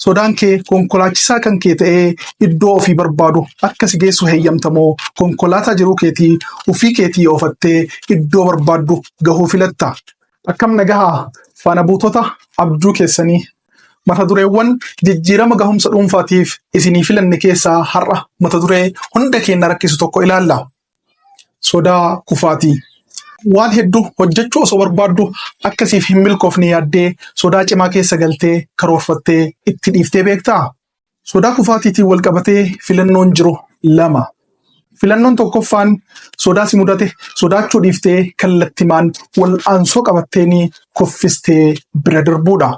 Sodaan kee konkolaachisaa kan kee ta'ee iddoo ofii barbaadu akka si geessu heeyyamtamoo konkolaataa jiruu keetii ofii keetii oofattee iddoo barbaaddu gahuu filatta. Akkam nagahaa faana buutota abjuu keessanii. Mata dureewwan jijjiirama gahumsa dhuunfaatiif isinii filanne keessaa har'a mata duree hunda keenya rakkisu tokko ilaalla. Sodaa kufaatii. Waan hedduu hojjechuu osoo barbaaddu akkasiif hin milkoofne yaaddee sodaa cimaa keessa galtee karoorfattee itti dhiiftee beektaa? Sodaa kufaatiitiin wal qabatee filannoon jiru lama. Filannoon tokkoffaan sodaa si mudate sodaachuu dhiiftee kallattimaan wal'aansoo qabatteenii kuffistee bira darbuudha.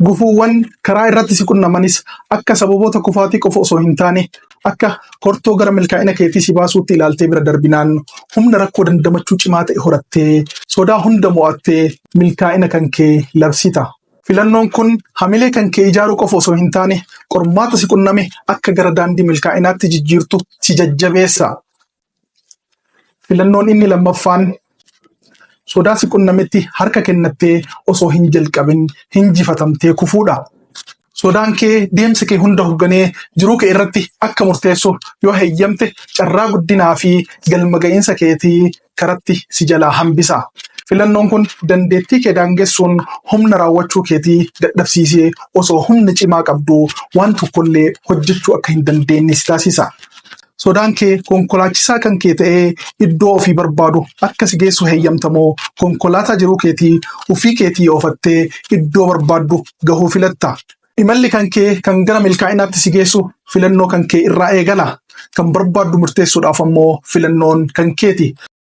Gufuuwwan karaa irratti si qunnamanis akka sababoota kufaatii qofa osoo hin taane akka kortoo gara milkaa'ina keetii si baasuutti ilaaltee bira darbinaan humna rakkoo dandamachuu cimaa ta'e horattee sodaa hunda mo'attee milkaa'ina kan kee labsita. Filannoon kun hamilee kan kee ijaaruu qofa osoo hin taane qormaata si qunname akka gara daandii milkaa'inaatti jijjiirtu si jajjabeessa. Filannoon inni lammaffaan sodaa si qunnametti harka kennattee osoo hin jalqabin hinjifatamtee kufuudha. Sodaan kee deemsa kee hunda hoogganee jiruu kee irratti akka murteessu yoo heeyyamte carraa guddinaa fi galma ga'iinsa keetii karatti si jalaa hambisa. Filannoon kun dandeettii kee daangessuun humna raawwachuu keetii dadhabsiisee osoo humna cimaa qabdu waan tokkollee hojjechuu akka hin dandeenye si taasisa. Sodaan kee konkolaachisaa kan kee ta'ee iddoo ofii barbaadu akka si geessu heeyyamtamoo konkolaataa jiruu keetii ofii keetii oofattee iddoo barbaaddu gahuu filatta. Imalli kan kee kan gara milkaa'inaatti si geessu filannoo kan kee irraa eegala. Kan barbaaddu murteessuudhaaf ammoo filannoon kan keeti.